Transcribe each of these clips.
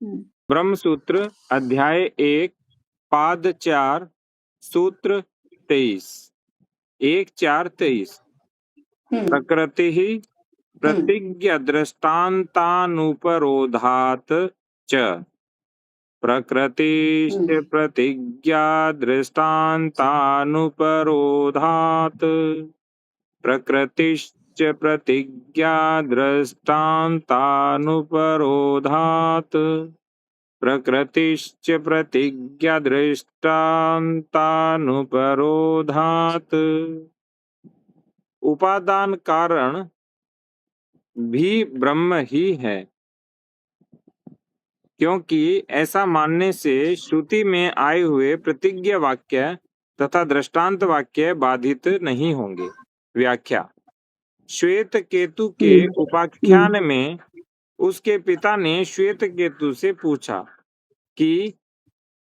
ब्रह्म सूत्र अध्याय 1 पाद 4 सूत्र 23 1-4-23 प्रकृति ही प्रतिज्ञा दृष्टान्तानुपरोधात् च प्रकृतिश्च प्रतिज्ञा दृष्टान्तानुपरोधात् प्रकृतिश्च प्रतिज्ञा दृष्टान्तानुपरोधात् प्रकृतिश्च प्रतिज्ञा दृष्टान्तानुपरोधात्। उपादान कारण भी ब्रह्म ही है, क्योंकि ऐसा मानने से श्रुति में आए हुए प्रतिज्ञा वाक्य तथा दृष्टांत वाक्य बाधित नहीं होंगे। व्याख्या। श्वेत केतु के उपाख्यान में उसके पिता ने श्वेत केतु से पूछा कि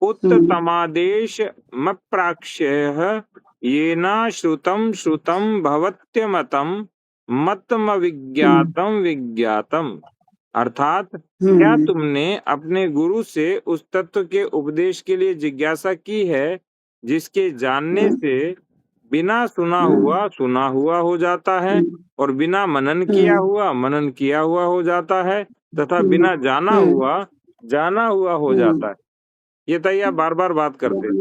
उत्तमादेशमप्राक्ष्यः येन श्रुतं श्रुतं भवत्यमतं मतमविज्ञातं विज्ञातम्, अर्थात क्या तुमने अपने गुरु से उस तत्व के उपदेश के लिए जिज्ञासा की है जिसके जानने से बिना सुना हुआ हो जाता है और बिना मनन किया हुआ हो जाता है तथा बिना जाना हुआ हो जाता है। ये तैया बार बार बात करते हैं।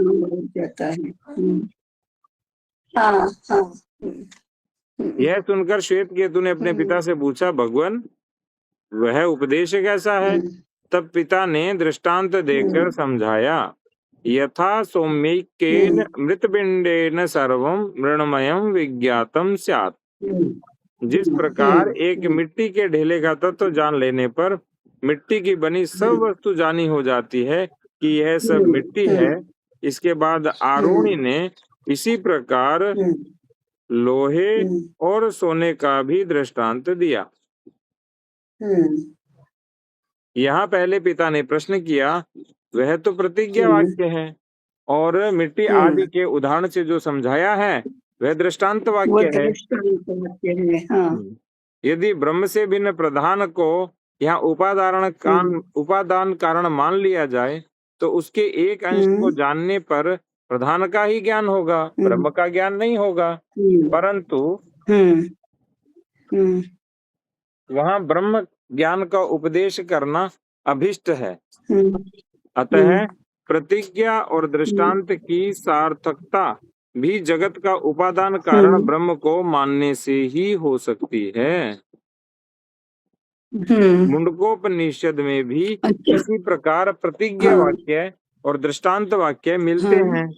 यह सुनकर श्वेत केतु ने अपने पिता से पूछा, भगवान वह उपदेश कैसा है? तब पिता ने दृष्टांत देकर समझाया, यथा सौम्यैकेन मृतपिंडेन सर्वं मृण्मयं विज्ञातम स्यात्। जिस प्रकार एक मिट्टी के ढेले का तत्व जान लेने पर मिट्टी की बनी सब वस्तु जानी हो जाती है कि यह सब मिट्टी है, इसके बाद आरूणी ने इसी प्रकार लोहे और सोने का भी दृष्टांत दिया। यहाँ पहले पिता ने प्रश्न किया, वह तो प्रतिज्ञा वाक्य है और मिट्टी आदि के उदाहरण से जो समझाया है वह दृष्टांत वाक्य है। यदि ब्रह्म से भिन्न प्रधान को यहाँ उपादान कारण मान लिया जाए तो उसके एक अंश को जानने पर प्रधान का ही ज्ञान होगा, ब्रह्म का ज्ञान नहीं होगा। परंतु वहाँ ब्रह्म ज्ञान का उपदेश करना अभिष्ट है। अतः प्रतिज्ञा और दृष्टांत की सार्थकता भी जगत का उपादान कारण ब्रह्म को मानने से ही हो सकती है। मुंडकोपनिषद में भी इसी प्रकार प्रतिज्ञा वाक्य और दृष्टांत वाक्य मिलते हैं।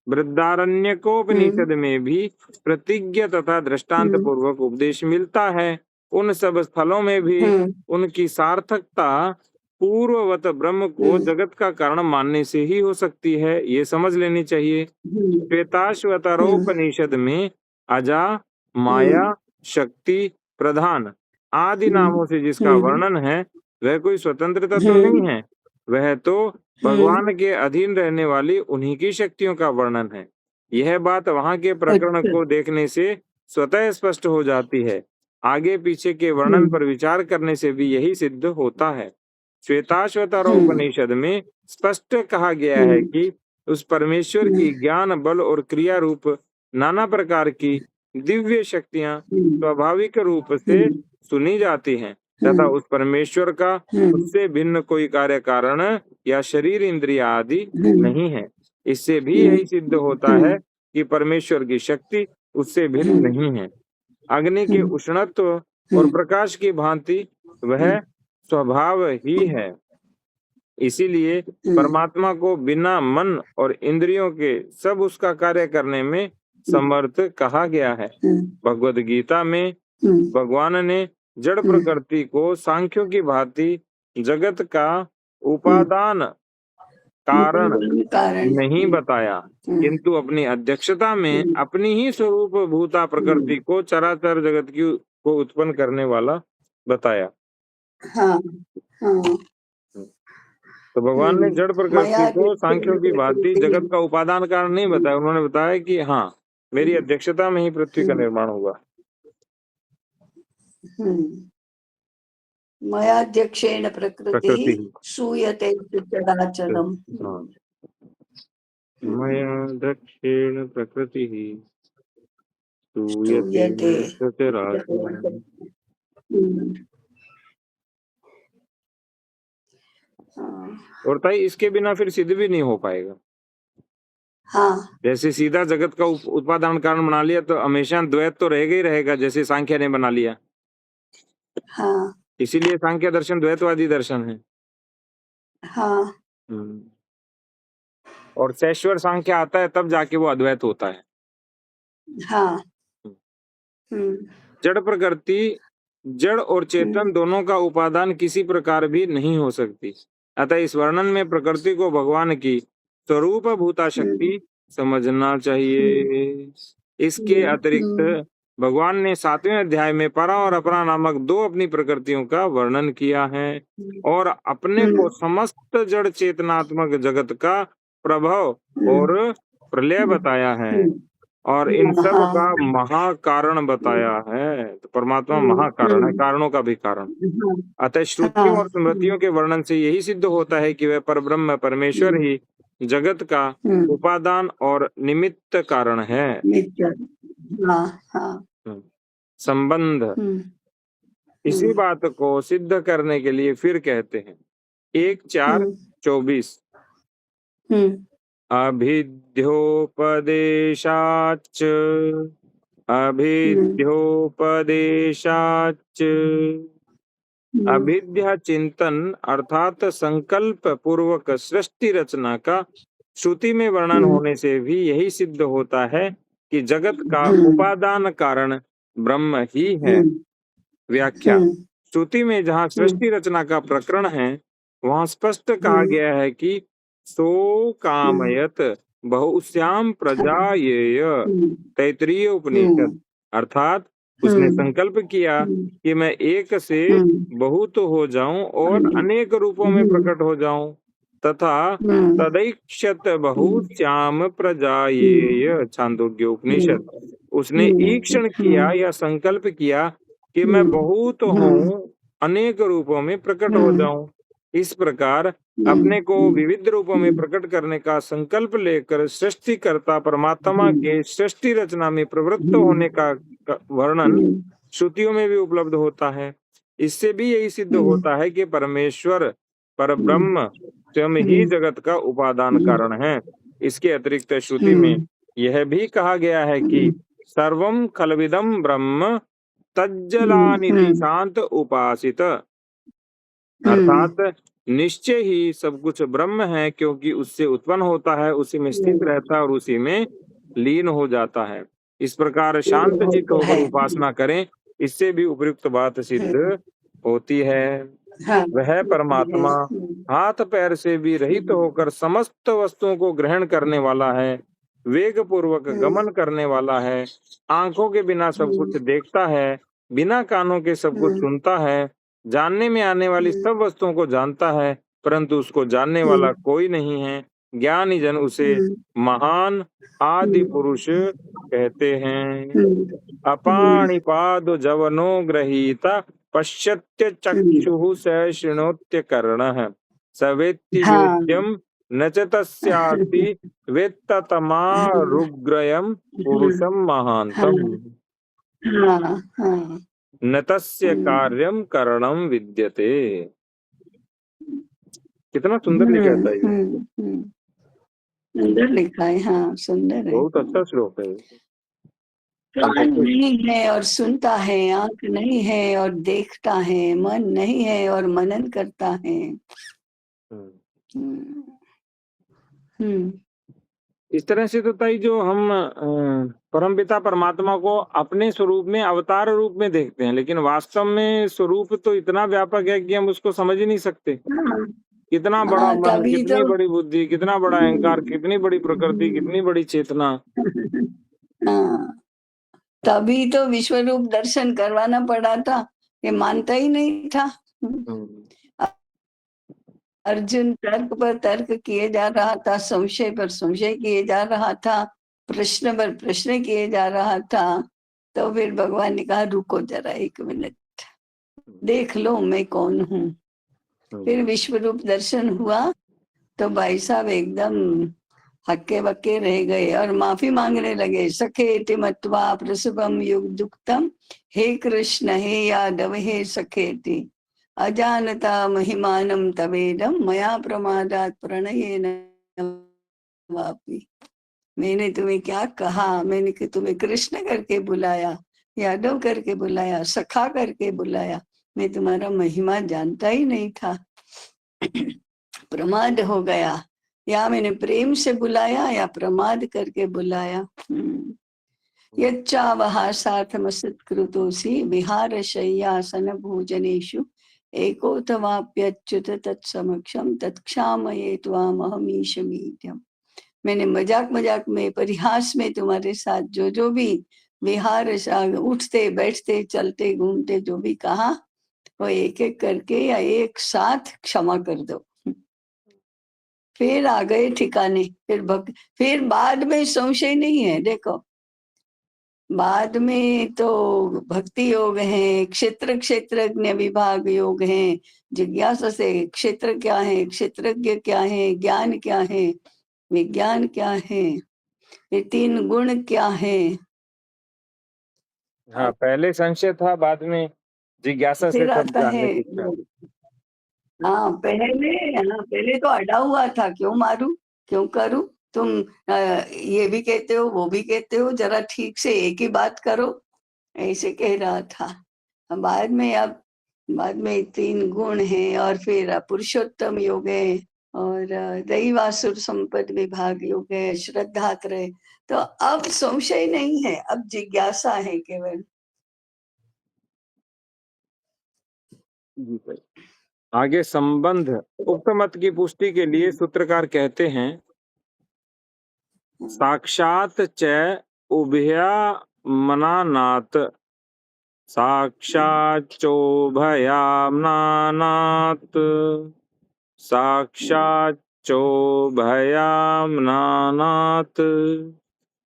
बृहदारण्यकोपनिषद में भी प्रतिज्ञा तथा दृष्टांत पूर्वक उपदेश मिलता है। उन सब स्थलों में भी उनकी सार्थकता पूर्ववत ब्रह्म को जगत का कारण मानने से ही हो सकती है, ये समझ लेनी चाहिए। श्वेताश्वतरोपनिषद में अजा, माया, शक्ति, प्रधान आदि नामों से जिसका वर्णन है वह कोई स्वतंत्र तत्व नहीं है, वह तो भगवान के अधीन रहने वाली उन्हीं की शक्तियों का वर्णन है। यह बात वहाँ के प्रकरण को देखने से स्वतः स्पष्ट हो जाती है। आगे पीछे के वर्णन पर विचार करने से भी यही सिद्ध होता है। श्वेताश्वतरोपनिषद में स्पष्ट कहा गया है कि उस परमेश्वर की ज्ञान, बल और क्रिया रूप नाना प्रकार की दिव्य शक्तियां स्वाभाविक रूप से सुनी जाती हैं तथा उस परमेश्वर का उससे भिन्न कोई कार्य कारण या शरीर, इंद्रिया आदि नहीं है। इससे भी यही सिद्ध होता है कि परमेश्वर की शक्ति उससे भिन्न नहीं है। अग्नि के उष्णत्व और प्रकाश की भांति वह स्वभाव ही है। इसीलिए परमात्मा को बिना मन और इंद्रियों के सब उसका कार्य करने में समर्थ कहा गया है। भगवद गीता में भगवान ने जड़ प्रकृति को सांख्यों की भांति जगत का उपादान कारण नहीं बताया, किंतु अपनी अध्यक्षता में अपनी ही स्वरूप भूता प्रकृति को चराचर जगत की को उत्पन्न करने वाला बताया। तो भगवान ने जड़ प्रकृति को सांख्यों की भांति जगत का उपादान कारण नहीं बताया, उन्होंने बताया कि हाँ, मेरी अध्यक्षता में ही पृथ्वी का निर्माण हुआ। मयाध्यक्षेण प्रकृतिः सूयते चराचरम्। मयाध्यक्षेण प्रकृतिः सूयते सचराचरम्। और ताई इसके बिना फिर सिद्ध भी नहीं हो पाएगा। हाँ, जैसे सीधा जगत का उपादान कारण बना लिया तो हमेशा द्वैत तो रहेगा ही रहेगा, जैसे सांख्य ने बना लिया। हाँ, इसीलिए सांख्य दर्शन द्वैतवादी दर्शन है। हाँ, और शैश्वर सांख्य आता है तब जाके वो अद्वैत होता है। हाँ, जड़ प्रकृति, जड़ और चेतन दोनों का उपादान किसी प्रकार भी नहीं हो सकती। अतः इस वर्णन में प्रकृति को भगवान की स्वरूप भूता शक्ति समझना चाहिए। इसके अतिरिक्त भगवान ने 7वें अध्याय में परा और अपरा नामक 2 अपनी प्रकृतियों का वर्णन किया है और अपने को समस्त जड़ चेतनात्मक जगत का प्रभव और प्रलय बताया है और इन सब का महाकारण बताया है। तो परमात्मा महाकारण है, कारणों का भी कारण। अतः श्रुतियों और स्मृतियों के वर्णन से यही सिद्ध होता है कि वह परब्रह्म परमेश्वर ही जगत का उपादान और निमित्त कारण है। संबंध इसी बात को सिद्ध करने के लिए फिर कहते हैं 1:4-24 अभिध्योपदेशाच्च अभिध्या चिंतन अर्थात संकल्प पूर्वक सृष्टि रचना का श्रुति में वर्णन होने से भी यही सिद्ध होता है कि जगत का उपादान कारण ब्रह्म ही है। व्याख्या श्रुति में जहाँ सृष्टि रचना का प्रकरण है वहाँ स्पष्ट कहा गया है कि सो कामयत बहुश्याम प्रजायेय, तैत्तिरीय उपनिषद। अर्थात उसने संकल्प किया कि मैं एक से बहुत हो जाऊं और अनेक रूपों में प्रकट हो जाऊं तथा तदैक्षत बहुश्याम प्रजायेय, छांदोग्य उपनिषद। उसने ईक्षण किया या संकल्प किया कि मैं बहुत हूँ, अनेक रूपों में प्रकट हो जाऊं। इस प्रकार अपने को विविध रूपों में प्रकट करने का संकल्प लेकर सृष्टिकर्ता परमात्मा के सृष्टि रचना में प्रवृत्त होने का वर्णन श्रुतियों में भी उपलब्ध होता है। इससे भी यही सिद्ध होता है कि परमेश्वर परब्रह्म स्वयं ही जगत का उपादान कारण है। इसके अतिरिक्त श्रुति में यह भी कहा गया है कि सर्वम खलविदम ब्रह्म तज्जलानिति शांत उपासित, अर्थात निश्चय ही सब कुछ ब्रह्म है क्योंकि उससे उत्पन्न होता है, उसी में स्थित रहता है और उसी में लीन हो जाता है। इस प्रकार शांत चित्त होकर उपासना करें, इससे भी उपयुक्त बात सिद्ध होती है। वह परमात्मा हाथ पैर से भी रहित होकर समस्त वस्तुओं को ग्रहण करने वाला है, वेग पूर्वक गमन करने वाला है, आंखों के बिना सब कुछ देखता है, बिना कानों के सब कुछ सुनता है, जानने में आने वाली सब वस्तुओं को जानता है, परंतु उसको जानने वाला कोई नहीं है। ज्ञानी जन उसे महान आदि पुरुष कहते हैं। अपाणिपाद जवनो गृहीता पश्यत्य चक्षुः स शृणोत्य कर्णः स वेत्ति वेद्यं न च तस्यास्ति वेत्ततमारुग्रयं पुरुषं महान्तम् न तस्य कार्यम करणम विद्यते। कितना सुंदर लिखा है। सुंदर लिखा है। हाँ, सुंदर है, बहुत अच्छा श्लोक है। कान नहीं है और सुनता है, आंख नहीं है और देखता है, मन नहीं है और मनन करता है। इस तरह से तो ताई जो हम परमपिता परमात्मा को अपने स्वरूप में अवतार रूप में देखते हैं, लेकिन वास्तव में स्वरूप तो इतना व्यापक है कि हम उसको समझ ही नहीं सकते। कितना बड़ा मन, कितनी बड़ी बुद्धि, कितना बड़ा अहंकार, कितनी बड़ी प्रकृति, कितनी बड़ी चेतना। तभी तो विश्व रूप दर्शन करवाना पड़ा था, ये मानता ही नहीं था। अर्जुन तर्क पर तर्क किए जा रहा था, संशय पर संशय किए जा रहा था, प्रश्न पर प्रश्न किए जा रहा था। तो फिर भगवान ने कहा रुको जरा 1 मिनट, देख लो मैं कौन हूँ। फिर विश्व रूप दर्शन हुआ तो भाई साहब एकदम हक्के बक्के रह गए और माफी मांगने लगे। सखेति मत्वा प्रसवम युगदुक्तम, हे कृष्ण हे यादव हे सखेति, अजानता महिमानम तवेदम, मया प्रमादात प्रणयेन वापि। मैंने तुम्हें क्या कहा, मैंने कि तुम्हें कृष्ण करके बुलाया, यादव करके बुलाया, सखा करके बुलाया, मैं तुम्हारा महिमा जानता ही नहीं था। प्रमाद हो गया, या मैंने प्रेम से बुलाया या प्रमाद करके बुलाया। यच्चावहा सार्थमसत्कृतोऽसि विहार शय्यासन भोजनेषु, एकोऽथवाप्यच्युत तत्समक्षम तत्क्षामये त्वामहमीश मीड्यम्। मैंने मजाक मजाक में, परिहास में तुम्हारे साथ जो जो भी विहार, उठते बैठते चलते घूमते जो भी कहा, वो एक एक करके या एक साथ क्षमा कर दो। फिर आ गए ठिकाने। फिर बाद में संशय नहीं है। देखो बाद में तो भक्ति योग है, क्षेत्र क्षेत्रज्ञ विभाग योग है, जिज्ञासा से क्षेत्र क्या है, क्षेत्रज्ञ क्या है, ज्ञान क्या है, विज्ञान क्या है, ये तीन गुण क्या है। हाँ, पहले संशय था, बाद में जिज्ञासा से फिर सब आता है, जानने की इच्छा। हाँ पहले तो अड़ा हुआ था, क्यों मारू क्यों करूं, तुम ये भी कहते हो वो भी कहते हो, जरा ठीक से एक ही बात करो, ऐसे कह रहा था। बाद में तीन गुण हैं और फिर पुरुषोत्तम योग है और दैवासुर संपद विभाग योग है, श्रद्धात्रय। तो अब संशय नहीं है, अब जिज्ञासा है केवल। आगे संबंध उक्त मत की पुष्टि के लिए सूत्रकार कहते हैं, साक्षात च उभयामनानात्, साक्षाच्चोभयामनानात्, साक्षाच्चोभयामनानात्।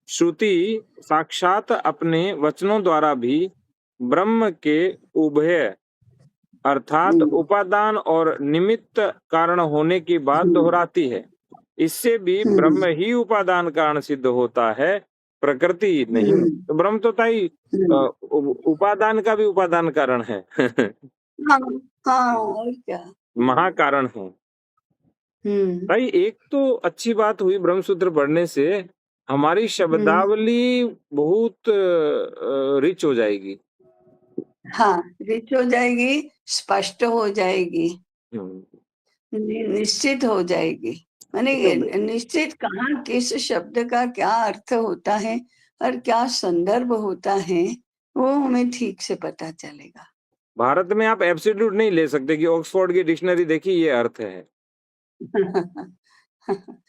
श्रुति साक्षात अपने वचनों द्वारा भी ब्रह्म के उभय अर्थात उपादान और निमित्त कारण होने की बात दोहराती है। इससे भी ब्रह्म ही उपादान कारण सिद्ध होता है, प्रकृति नहीं। तो ब्रह्म तो ताई उपादान का भी उपादान कारण है। हाँ हाँ, और क्या, महाकारण है। भाई एक तो अच्छी बात हुई ब्रह्मसूत्र पढ़ने से, हमारी शब्दावली बहुत रिच हो जाएगी। हाँ, रिच हो जाएगी, स्पष्ट हो जाएगी, निश्चित हो जाएगी। माने निश्चित कहाँ किस शब्द का क्या अर्थ होता है और क्या संदर्भ होता है, वो हमें ठीक से पता चलेगा। भारत में आप एब्सोल्यूट नहीं ले सकते कि ऑक्सफोर्ड की डिक्शनरी देखी ये अर्थ है।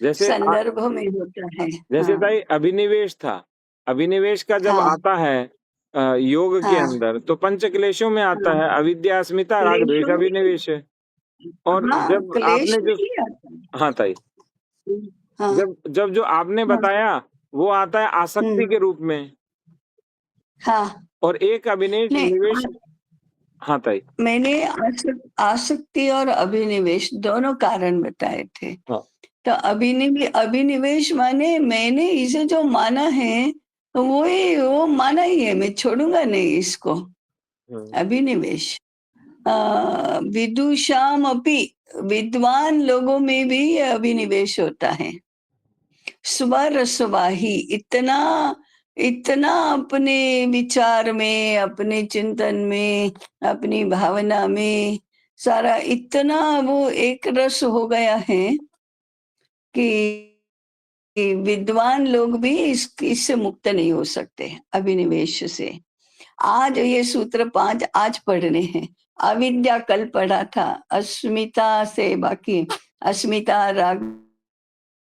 जैसे संदर्भ में होता है। जैसे हाँ, भाई अभिनिवेश था, अभिनिवेश का जब हाँ, आता है योग के हाँ, अंदर, तो पंचक्लेशों में आता हाँ, है अविद्या अस्मिता राग द्वेष क्लेशों में, अभिनिवेश है। और हाँ, जब क्लेश आपने में जो, ही आता है। हाँ ताई, हाँ, जब जब जो आपने हाँ, बताया वो आता है आसक्ति के रूप में, हाँ, और एक अभिनिवेश निवेश। नहीं, हाँ ताई। मैंने आसक्ति और अभिनिवेश दोनों कारण बताए थे। हाँ। तो अभिनिवेश माने मैंने इसे जो माना है वो माना ही है, मैं छोड़ूंगा नहीं इसको। अभिनिवेश विदुषाम अपि, विद्वान लोगों में भी ये अभिनिवेश होता है। स्वर स्वाही, इतना इतना अपने विचार में, अपने चिंतन में, अपनी भावना में सारा इतना वो एक रस हो गया है कि विद्वान लोग भी इससे मुक्त नहीं हो सकते अभिनिवेश से। आज ये सूत्र 5 आज पढ़ने हैं, अविद्या कल पढ़ा था, अस्मिता से बाकी, अस्मिता राग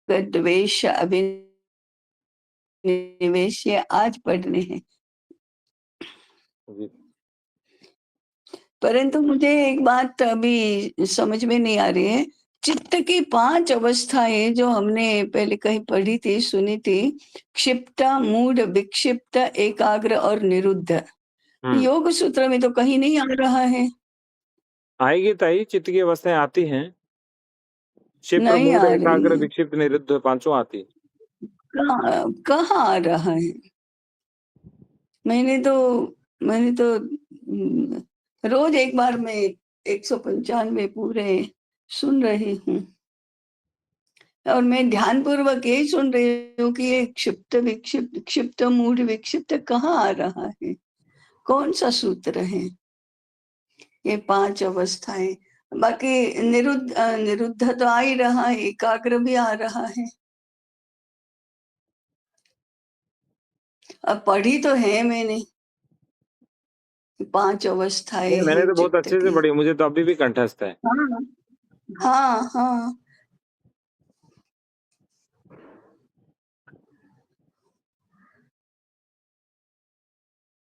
द्वेष अभिनिवेश, ये आज पढ़ने हैं। परंतु मुझे एक बात अभी समझ में नहीं आ रही है, चित्त की 5 अवस्थाएं जो हमने पहले कहीं पढ़ी थी, सुनी थी, क्षिप्त, मूढ़, विक्षिप्त, एकाग्र और निरुद्ध, योग सूत्र में तो कहीं नहीं आ रहा है। आएगी ताई, चित्त की अवस्थाएं आती हैं। क्षिप्र, नहीं मूढ़, आ रही एकाग्र, है। विक्षिप्त, निरुद्ध, पांचों आती है। कहाँ आ रहा है? मैंने तो रोज एक बार में 195 पूरे सुन रही हूँ, और मैं ध्यान पूर्वक यही सुन रही हूँ कि ये क्षिप्त विक्षिप्त, क्षिप्त मूढ़ विक्षिप्त कहाँ आ रहा है, कौन सा सूत्र है? ये 5 अवस्थाएं। बाकी निरुद्ध तो आ ही रहा है, एकाग्र भी आ रहा है। अब पढ़ी तो है मैंने 5 अवस्थाएं मैंने हैं तो बहुत चित्त अच्छे से की। पढ़ी, मुझे तो अभी भी कंठस्थ है। हाँ हाँ हाँ।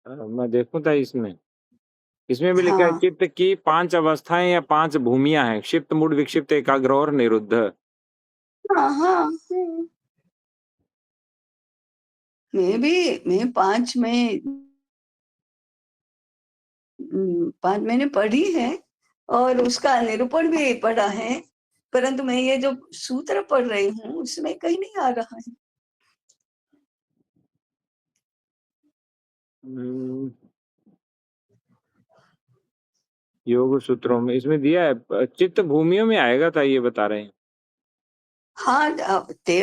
मैं देखूं था इसमें, इसमें भी लिखा है हाँ चित्त की 5 अवस्थाएं या 5 भूमियां हैं, क्षिप्त, मूढ़, विक्षिप्त, एकाग्र और निरुद्ध। हाँ हाँ। मैं 5 में 5 मैंने पढ़ी है, और उसका निरूपण भी पढ़ा है, परंतु मैं ये जो सूत्र पढ़ रही हूँ उसमें कहीं नहीं आ रहा है। योग सूत्रों में इसमें दिया है, चित्त भूमियों में आएगा था, ये बता रहे हैं। हाँ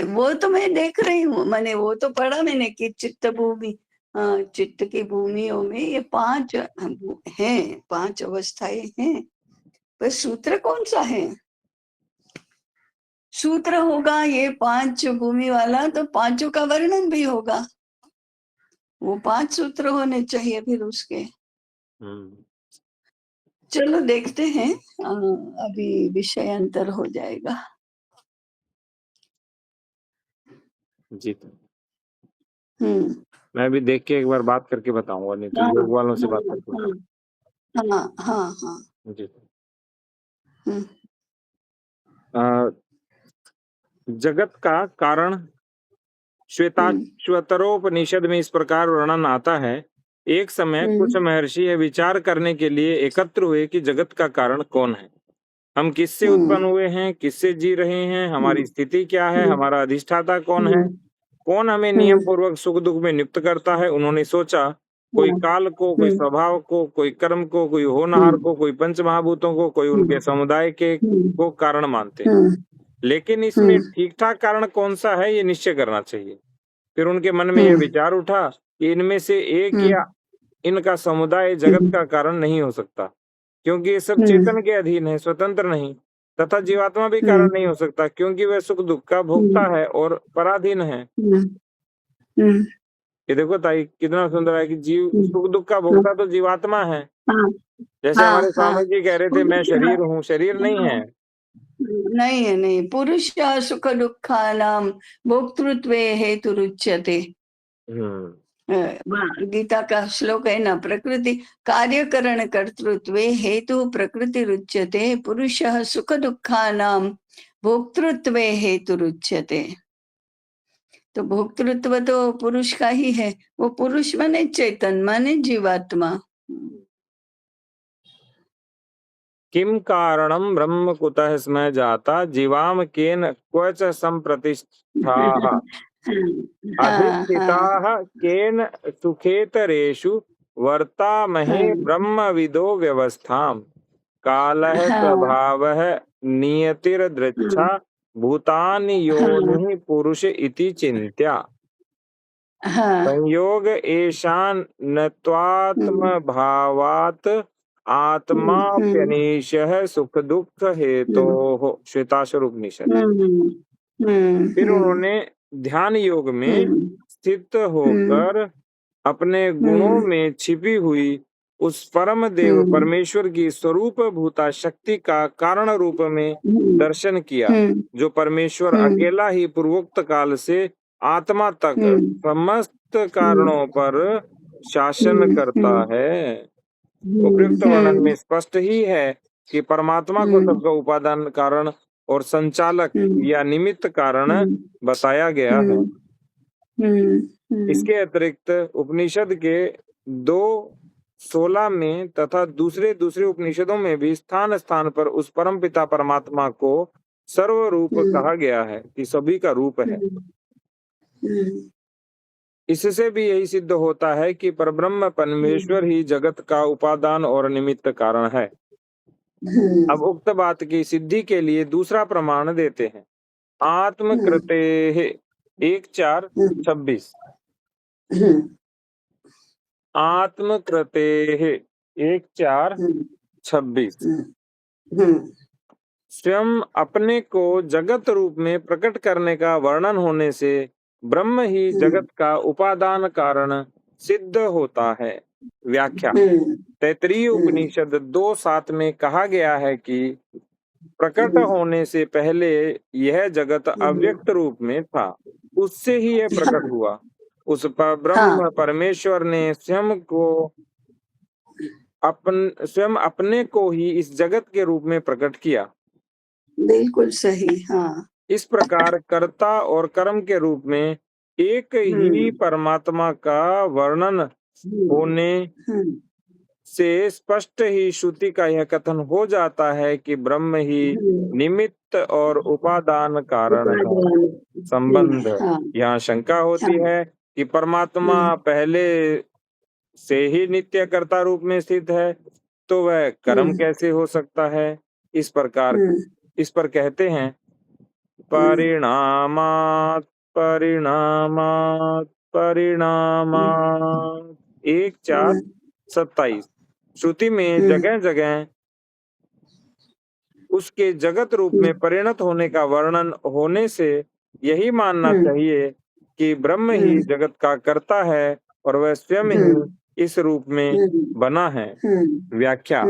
वो तो मैं देख रही हूँ, मैंने वो तो पढ़ा मैंने कि चित्त भूमि, चित्त की भूमियों में ये 5 हैं, 5 अवस्थाएं हैं, पर सूत्र कौन सा है? सूत्र होगा ये 5 भूमि वाला, तो पांचों का वर्णन भी होगा, वो 5 सूत्र होने चाहिए फिर उसके। चलो देखते हैं, अभी विषय अंतर हो जाएगा। जी, हम्म। मैं भी देख के एक बार बात करके बताऊंगा, नहीं तो हाँ योग वालों से बात हाँ करके बताऊंगा। हाँ हाँ हाँ। जी। हम्म अ, जगत का कारण श्वेताश्वतरोपनिषद में इस प्रकार वर्णन आता है। एक समय कुछ महर्षि यह विचार करने के लिए एकत्र हुए कि जगत का कारण कौन है, हम किससे उत्पन्न हुए हैं, किससे जी रहे हैं, हमारी स्थिति क्या है, हमारा अधिष्ठाता कौन है, कौन हमें नियम पूर्वक सुख दुख में नियुक्त करता है। उन्होंने सोचा, कोई काल को, कोई स्वभाव को, कोई कर्म को, कोई होनहार को, कोई पंच महाभूतों को, कोई उनके समुदाय के को कारण मानते हैं, लेकिन इसमें ठीक ठाक कारण कौन सा है ये निश्चय करना चाहिए। फिर उनके मन में यह विचार उठा कि इनमें से एक या इनका समुदाय जगत का कारण नहीं हो सकता, क्योंकि ये सब चेतन के अधीन है, स्वतंत्र नहीं। तथा जीवात्मा भी कारण नहीं हो सकता, क्योंकि वह सुख दुख का भोक्ता है और पराधीन है। ये देखो ताई, कितना सुंदर है कि जीव सुख दुख का भोक्ता तो जीवात्मा है। जैसे हाँ हमारे हाँ। स्वामी जी कह रहे थे, मैं शरीर हूँ, शरीर नहीं है। नहीं है, नहीं। पुरुष सुख दुखानां भोक्तृत्वे हेतुरुच्यते। गीता का श्लोक है ना, प्रकृति कार्यकरण कर्तृत्वे हेतु प्रकृति रुच्यते, पुरुष सुख दुखानां भोक्तृत्वे हेतुरुच्यते। तो भोक्तृत्व तो पुरुष का ही है, वो पुरुष माने चेतन, माने जीवात्मा। किम कारणम ब्रह्म कुतः स्म जाता जीवाम केन क्वच संप्रतिष्ठाः हाँ हाँ अधिष्ठिताः केन सुखेतरेषु वर्तामहे ब्रह्मविदो व्यवस्थाम् कालः हाँ स्वभावः नियतिर्दृच्छा भूतानि योनिः पुरुष इति चिन्त्या हाँ संयोग एषान् नत्वात्मभावात् आत्माप्यनीशः सुख दुख हेतोः। श्वेताश्वर उपनिषद। फिर उन्होंने ध्यान योग में स्थित होकर अपने गुणों में छिपी हुई उस परम देव परमेश्वर की स्वरूप भूता शक्ति का कारण रूप में दर्शन किया, जो परमेश्वर अकेला ही पूर्वोक्त काल से आत्मा तक समस्त कारणों पर शासन करता है। उपयुक्त वर्णन में स्पष्ट ही है कि परमात्मा को सबका उपादान कारण और संचालक या निमित्त कारण बताया गया है। इसके अतिरिक्त उपनिषद के 2 16 में तथा दूसरे दूसरे उपनिषदों में भी स्थान स्थान पर उस परमपिता परमात्मा को सर्वरूप कहा गया है कि सभी का रूप है। इससे भी यही सिद्ध होता है कि परब्रह्म परमेश्वर ही जगत का उपादान और निमित्त कारण है। अब उक्त बात की सिद्धि के लिए दूसरा प्रमाण देते हैं। आत्मकृते 1:4-26। आत्मकृते 1:4-26। स्वयं अपने को जगत रूप में प्रकट करने का वर्णन होने से ब्रह्म ही जगत का उपादान कारण सिद्ध होता है। व्याख्या। तैत्तिरीय उपनिषद 2:7 में कहा गया है कि प्रकट होने से पहले यह जगत अव्यक्त रूप में था, उससे ही यह प्रकट हुआ। उस पर ब्रह्म परमेश्वर ने स्वयं अपने को ही इस जगत के रूप में प्रकट किया। बिल्कुल सही। हाँ, इस प्रकार कर्ता और कर्म के रूप में एक ही परमात्मा का वर्णन होने से स्पष्ट ही श्रुति का यह कथन हो जाता है कि ब्रह्म ही निमित्त और उपादान कारण है। संबंध। यहाँ शंका होती है कि परमात्मा पहले से ही नित्य कर्ता रूप में स्थित है, तो वह कर्म कैसे हो सकता है? इस पर कहते हैं परिणामात् परिणामात् परिणामात् 1:4-27। श्रुति में जगह जगह उसके जगत रूप में परिणत होने का वर्णन होने से यही मानना चाहिए कि ब्रह्म ही जगत का कर्ता है और वह स्वयं ही इस रूप में बना है। व्याख्या।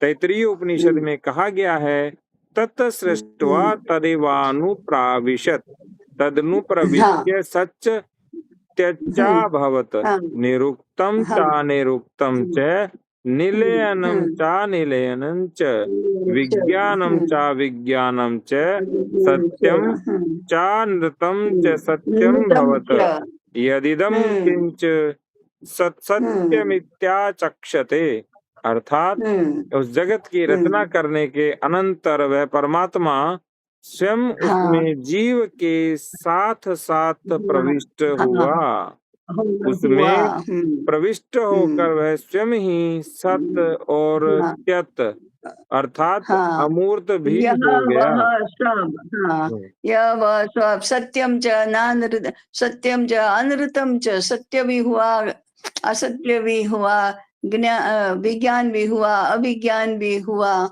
तैत्तिरीय उपनिषद में कहा गया है तत् सृष्ट्वा तदेवानुप्राविशत् तदनुप्रविश्य सच्च त्यजाभवत् निरुक्तं चानिरुक्तं च निलयनं चानिलयनं च विज्ञानं चाविज्ञानं च सत्यं चानृतं च सत्यं भवत् यदिदं किंच सत्सत्यमित्याचक्षते। अर्थात उस जगत की रचना करने के अनंतर वह परमात्मा स्वयं उसमें जीव के साथ साथ प्रविष्ट हुआ। उसमें प्रविष्ट होकर वह स्वयं ही सत और त्यत अर्थात अमूर्त भी हो गया। यह वह सब सत्यम च अनृतम च, सत्य भी हुआ असत्य भी हुआ, विज्ञान भी हुआ अभिज्ञान भी हुआ,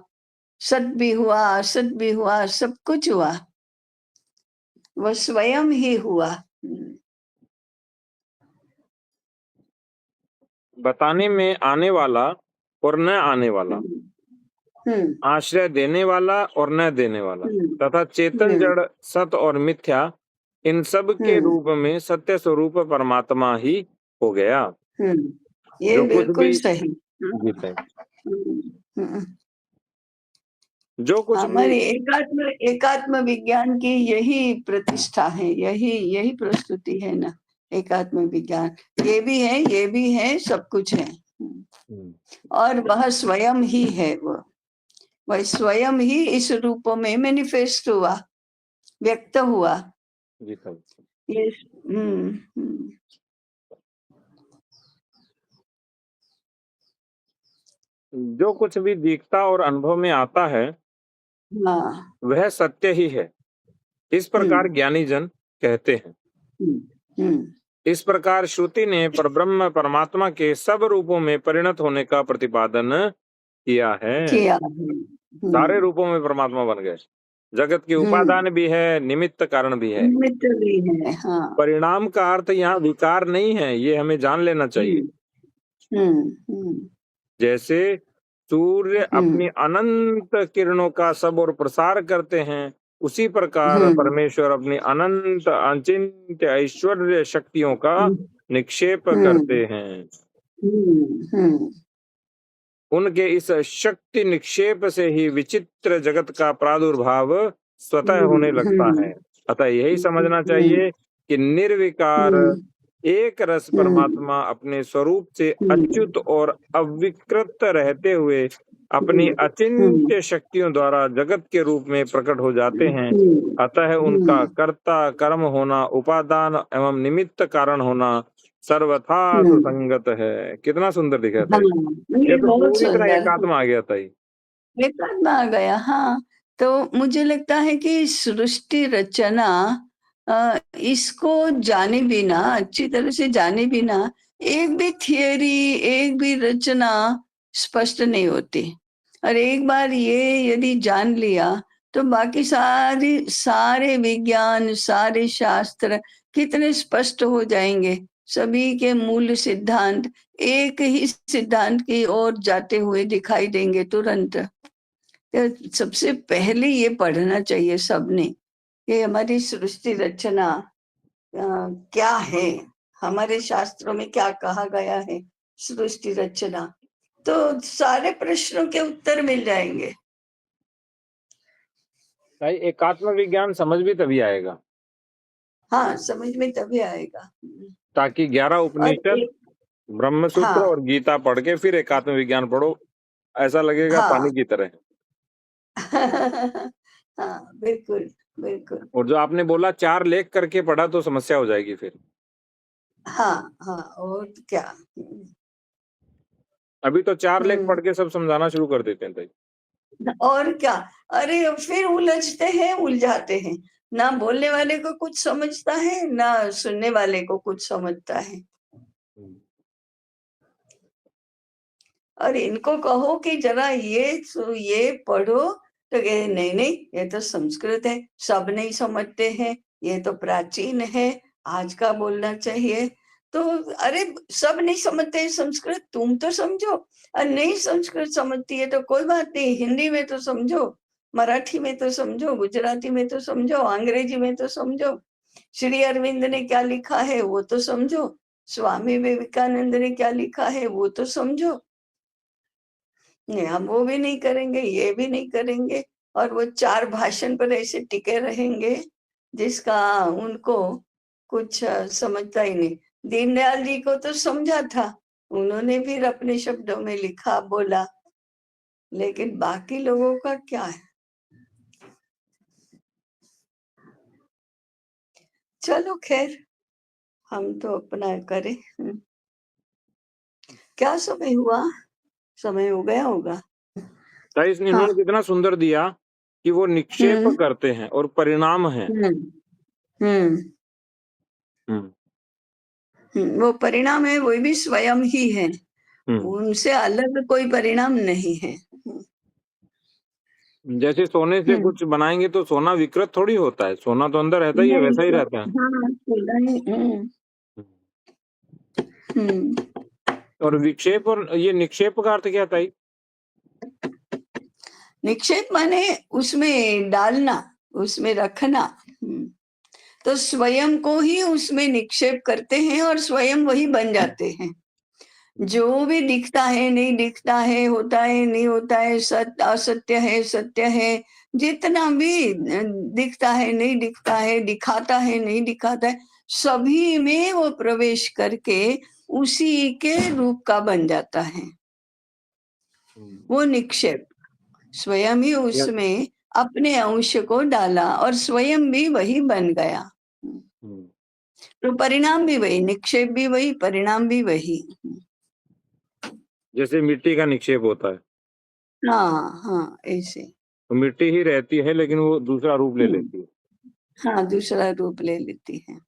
सत भी हुआ असत भी हुआ, सब कुछ हुआ, वह स्वयं ही हुआ। बताने में आने वाला और न आने वाला, आश्रय देने वाला और न देने वाला तथा चेतन जड़ सत और मिथ्या, इन सब के रूप में सत्य स्वरूप परमात्मा ही हो गया। ये बिल्कुल सही। जो कुछ हमारी एकात्म विज्ञान की यही प्रतिष्ठा है, यही प्रस्तुति है ना, एकात्म विज्ञान। ये भी है सब कुछ है और वह स्वयं ही है। वह स्वयं ही इस रूप में मैनिफेस्ट हुआ, व्यक्त हुआ। ये जो कुछ भी दिखता और अनुभव में आता है वह सत्य ही है, इस प्रकार ज्ञानी जन कहते हैं। इस प्रकार श्रुति ने परब्रह्म परमात्मा के सब रूपों में परिणत होने का प्रतिपादन किया है। सारे रूपों में परमात्मा बन गए, जगत के उपादान भी है, निमित्त कारण भी है। परिणाम का अर्थ यहाँ विकार नहीं है, ये हमें जान लेना चाहिए। जैसे सूर्य अपनी अनंत किरणों का सब और प्रसार करते हैं, उसी प्रकार परमेश्वर अपनी अनंत अचिंत्य ऐश्वर्य शक्तियों का निक्षेप करते हैं। उनके इस शक्ति निक्षेप से ही विचित्र जगत का प्रादुर्भाव स्वतः होने लगता है। अतः यही समझना चाहिए कि निर्विकार एक रस परमात्मा अपने स्वरूप से अच्युत और अविकृत रहते हुए अपनी अचिंत्य शक्तियों द्वारा जगत के रूप में प्रकट हो जाते हैं। अतः उनका कर्ता कर्म होना, उपादान एवं निमित्त कारण होना सर्वथा सुसंगत है। कितना सुंदर दिखा था ये ये तो बहुत पूरी तरह सुंदर एकात्म आ गया था ये। एकात्म आ गया। हाँ, तो मुझे लगता है कि सृष्टि रचना इसको जाने बिना, अच्छी तरह से जाने बिना एक भी थियरी, एक भी रचना स्पष्ट नहीं होती। और एक बार ये यदि जान लिया तो बाकी सारे विज्ञान, सारे शास्त्र कितने स्पष्ट हो जाएंगे। सभी के मूल सिद्धांत एक ही सिद्धांत की ओर जाते हुए दिखाई देंगे तुरंत। तो सबसे पहले ये पढ़ना चाहिए सबने कि हमारी सृष्टि रचना क्या है, हमारे शास्त्रों में क्या कहा गया है सृष्टि रचना, तो सारे प्रश्नों के उत्तर मिल जाएंगे। भाई एकात्म विज्ञान समझ भी तभी आएगा। हाँ, समझ में तभी आएगा। ताकि 11 और उपनिषद, ब्रह्मसूत्र हाँ और गीता पढ़ के फिर एकात्म विज्ञान पढ़ो, ऐसा लगेगा हाँ पानी की तरह। हाँ, बिल्कुल बिल्कुल। और जो आपने बोला 4 लेख करके पढ़ा तो समस्या हो जाएगी फिर। हाँ हाँ, और क्या। अभी तो 4 लेख पढ़ के सब समझाना शुरू कर देते हैं भाई। और क्या। अरे फिर उलझते हैं, उलझाते हैं। ना बोलने वाले को कुछ समझता है, ना सुनने वाले को कुछ समझता है। और इनको कहो कि जरा ये पढ़ो तो कहे नहीं नहीं, ये तो संस्कृत है, सब नहीं समझते हैं, ये तो प्राचीन है, आज का बोलना चाहिए। तो अरे सब नहीं समझते हैं संस्कृत, तुम तो समझो। और नहीं संस्कृत समझती है तो कोई बात नहीं, हिंदी में तो समझो, मराठी में तो समझो, गुजराती में तो समझो, अंग्रेजी में तो समझो। श्री अरविंद ने क्या लिखा है वो तो समझो, स्वामी विवेकानंद ने क्या लिखा है वो तो समझो। नहीं, हम वो भी नहीं करेंगे, ये भी नहीं करेंगे, और वो 4 भाषण पर ऐसे टिके रहेंगे जिसका उनको कुछ समझता ही नहीं। दीनदयाल जी को तो समझा था, उन्होंने फिर अपने शब्दों में लिखा, बोला, लेकिन बाकी लोगों का क्या है। चलो खैर, हम तो अपना करें। क्या समय हुआ? समय हो गया होगा। तो इसने इन्होंने कितना सुंदर दिया कि वो निक्षेप करते हैं और परिणाम है। वो परिणाम है, वो भी स्वयं ही है, उनसे अलग कोई परिणाम नहीं है। जैसे सोने से कुछ बनाएंगे तो सोना विकृत थोड़ी होता है, सोना तो अंदर रहता ही है, वैसा ही रहता है। और विक्षेप और ये निक्षेप का अर्थ क्या था? निक्षेप माने उसमें डालना, उसमें रखना। तो स्वयं को ही उसमें निक्षेप करते हैं और स्वयं वही बन जाते हैं। जो भी दिखता है, नहीं दिखता है, होता है, नहीं होता है, सत्य असत्य है, सत्य है, जितना भी दिखता है, नहीं दिखता है, दिखाता है, नहीं दिखाता है, सभी में वो प्रवेश करके उसी के रूप का बन जाता है। वो निक्षेप स्वयं ही उसमें अपने अंश को डाला और स्वयं भी वही बन गया। तो परिणाम भी वही, निक्षेप भी वही, परिणाम भी वही। जैसे मिट्टी का निक्षेप होता है। हाँ हाँ, ऐसे तो मिट्टी ही रहती है लेकिन वो दूसरा रूप ले लेती है। हाँ, दूसरा रूप ले लेती है।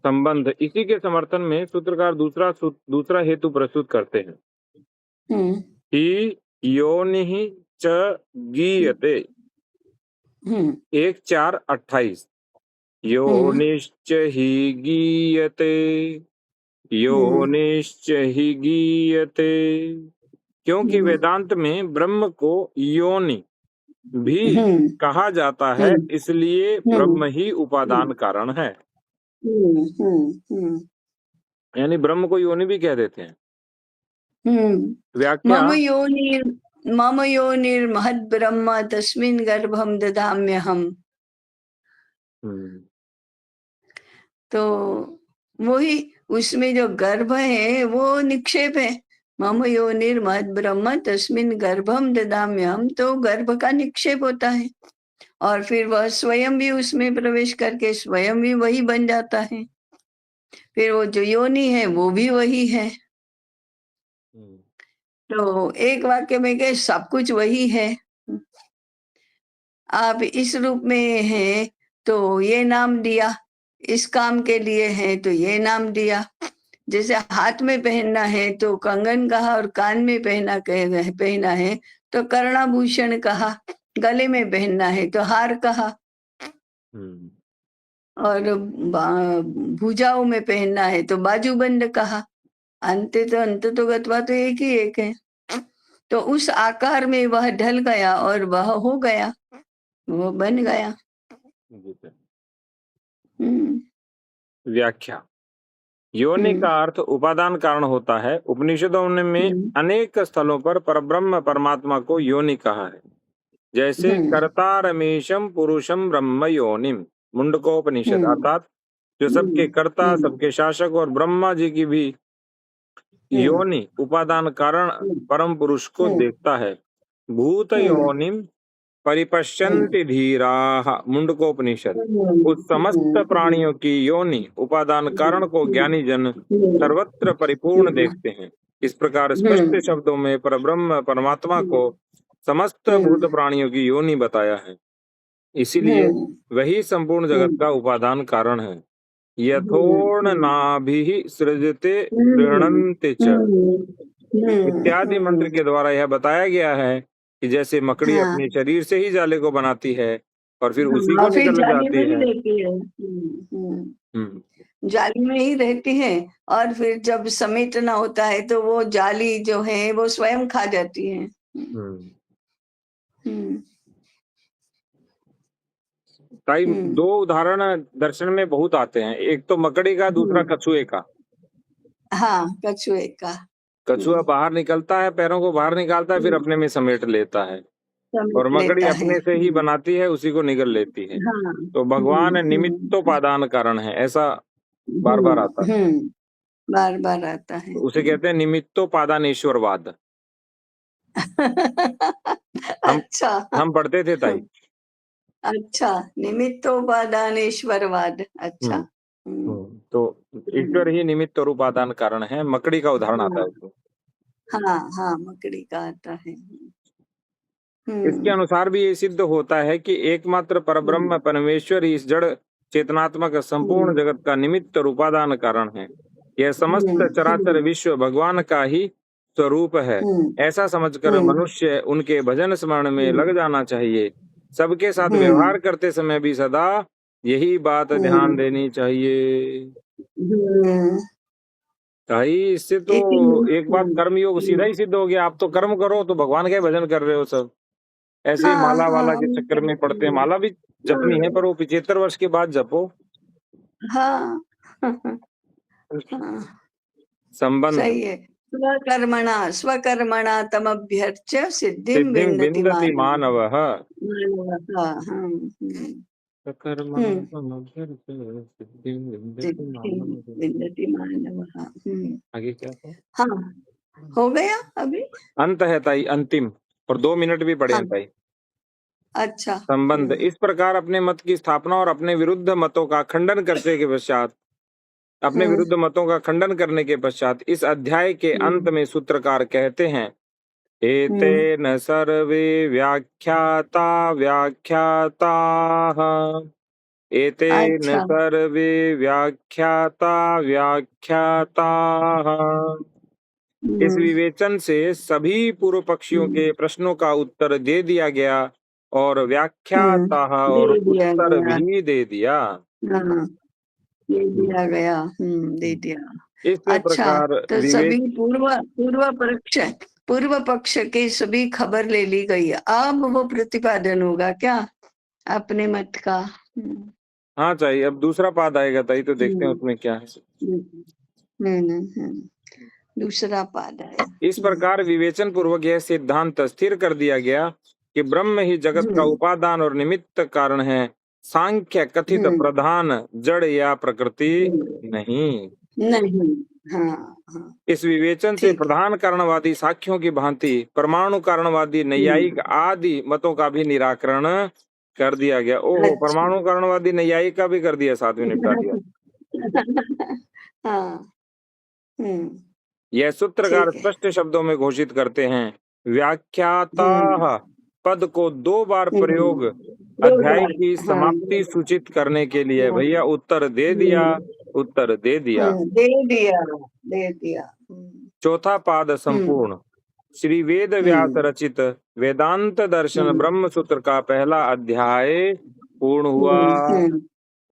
संबंध, इसी के समर्थन में सूत्रकार दूसरा हेतु प्रस्तुत करते हैं कि योनिः च गीयते 1:4:28 योनिश्च हि गीयते, योनिश्च हि गीयते। क्योंकि वेदांत में ब्रह्म को योनि भी कहा जाता है, इसलिए ब्रह्म ही उपादान कारण है। यानी ब्रह्म को योनि भी कह देते हैं। व्याख्या, मम योनिर्महद् ब्रह्म तस्मिन् गर्भं ददाम्यहम्। तो वही उसमें जो गर्भ है वो निक्षेप है। मम योनिर्महद् ब्रह्म तस्मिन् गर्भम ददाम्यहम्, तो गर्भ का निक्षेप होता है और फिर वह स्वयं भी उसमें प्रवेश करके स्वयं भी वही बन जाता है। फिर वो जो योनि है वो भी वही है। तो एक वाक्य में कहे सब कुछ वही है। आप इस रूप में हैं तो ये नाम दिया, इस काम के लिए है तो ये नाम दिया। जैसे हाथ में पहनना है तो कंगन कहा, और कान में पहना है तो कर्णाभूषण कहा, गले में पहनना है तो हार कहा, और भुजाओं में पहनना है तो बाजूबंद कहा। अंत तो गत्वा तो एक ही एक है। तो उस आकार में वह ढल गया और वह हो गया, वो बन गया। व्याख्या। योनि का अर्थ उपादान कारण होता है। उपनिषदों में अनेक स्थलों पर परब्रह्म परमात्मा को योनि कहा है, जैसे कर्ता रमेशम पुरुषम ब्रह्म योनिम, मुंडकोपनिषद। अर्थात जो सबके कर्ता, सबके शासक और ब्रह्मा जी की भी योनि उपादान कारण परम पुरुष को देखता है। भूत योनिम परिपश्यन्ति धीराः, मुंडकोपनिषद। उस समस्त प्राणियों की योनि उपादान कारण को ज्ञानी जन सर्वत्र परिपूर्ण देखते हैं। इस प्रकार स्पष्ट शब्दों में परब्रह्म परमात्मा को समस्त भूत प्राणियों की योनि बताया है। इसीलिए वही संपूर्ण जगत का उपादान कारण है। यथोर्णनाभिः सृजते गृह्णन्ति च इत्यादि मंत्र के द्वारा यह बताया गया है कि जैसे मकड़ी अपने शरीर से ही जाले को बनाती है और फिर उसी को फिर निकल जाली जाती में ही है। रहती है। जाली में ही रहती है, और फिर जब समेटना होता है तो वो जाली जो है वो स्वयं खा जाती है। ताई, दो उदाहरण दर्शन में बहुत आते हैं, एक तो मकड़ी का, दूसरा कछुए का। हाँ, कछुए का। कछुआ बाहर निकलता है, पैरों को बाहर निकालता है, फिर अपने में समेट लेता है, और मकड़ी अपने से ही बनाती है, उसी को निगल लेती है। तो भगवान निमित्तोपादान कारण है, ऐसा बार बार आता है। बार बार आता है। तो उसे कहते हैं निमित्तोपादानेश्वरवाद। अच्छा, हम पढ़ते थे ताई। अच्छा, निमित्तोपादानेश्वरवाद। अच्छा। तो ईश्वर ही निमित्त और उपादान कारण है। मकड़ी का उदाहरण आता है उसमें। हाँ हाँ, मकड़ी का आता है। इसके अनुसार भी ये सिद्ध होता है कि एकमात्र परब्रह्म परमेश्वर ही इस जड़ चेतनात्मक संपूर्ण जगत का निमित्त और उपादान कारण है। यह समस्त चराचर विश्व भगवान का ही स्वरूप है। ऐसा समझकर मनुष्य उनके भजन स्मरण में लग जाना चाहिए। सबके साथ व्यवहार करते समय भी सदा यही बात ध्यान देनी चाहिए। भाई, इससे तो एक बात कर्मयोग सीधा ही सिद्ध हो गया। आप तो कर्म करो तो भगवान का भजन कर रहे हो सब। ऐसे माला वाला के चक्कर में पड़ते हैं। माला भी जपनी है, पर वो 75 वर्ष के बाद जपो। हाँ, संबंध। सही है। स्वकर्मणा तमभ्यर्च्य सिद्धिं विन्दति विन्दति मानवः। विन्दति मानवः। आगे क्या था? हाँ, हो गया अभी। अंत है ताई, अंतिम, और 2 मिनट भी पड़े हैं ताई। अच्छा। संबंध। इस प्रकार अपने मत की स्थापना और अपने विरुद्ध मतों का खंडन करने के पश्चात इस अध्याय के अंत में सूत्रकार कहते हैं, एतेन सर्वे व्याख्याता व्याख्याताः। एतेन सर्वे व्याख्याता व्याख्याताः। इस विवेचन से सभी पूर्व पक्षियों के प्रश्नों का उत्तर दे दिया गया और व्याख्याता और उत्तर भी दे दिया। दे दिया गया। दे दिया। इस अच्छा, प्रकार तो सभी पूर्व पक्ष के सभी खबर ले ली गई। अब वो प्रतिपादन होगा क्या अपने मत का? हाँ चाहिए। अब दूसरा पाद आएगा ताई, तो देखते हैं उसमें क्या है। दूसरा पाद है। इस प्रकार विवेचन पूर्वक यह सिद्धांत स्थिर कर दिया गया कि ब्रह्म ही जगत का उपादान और निमित्त कारण है सांख्य कथित प्रधान जड़ या प्रकृति नहीं। नहीं। हाँ हाँ इस विवेचन से ठीक है। प्रधान कारणवादी साक्ष्यों की भांति परमाणु कारणवादी नैयायिक आदि मतों का भी निराकरण कर दिया गया। ओहो, अच्छा। परमाणु कारणवादी नैयायिक का भी कर दिया, साथ में निपटा दिया। हाँ यह सूत्रकार ठीक है। स्पष्ट शब्दों में घोषित करते हैं, व्याख्याता पद को 2 बार प्रयोग अध्याय की समाप्ति सूचित करने के लिए। भैया उत्तर दे दिया, उत्तर दे दिया। दे दिया, दे दिया। चौथा पाद संपूर्ण। श्री वेद व्यास रचित वेदांत दर्शन ब्रह्म सूत्र का पहला अध्याय पूर्ण हुआ।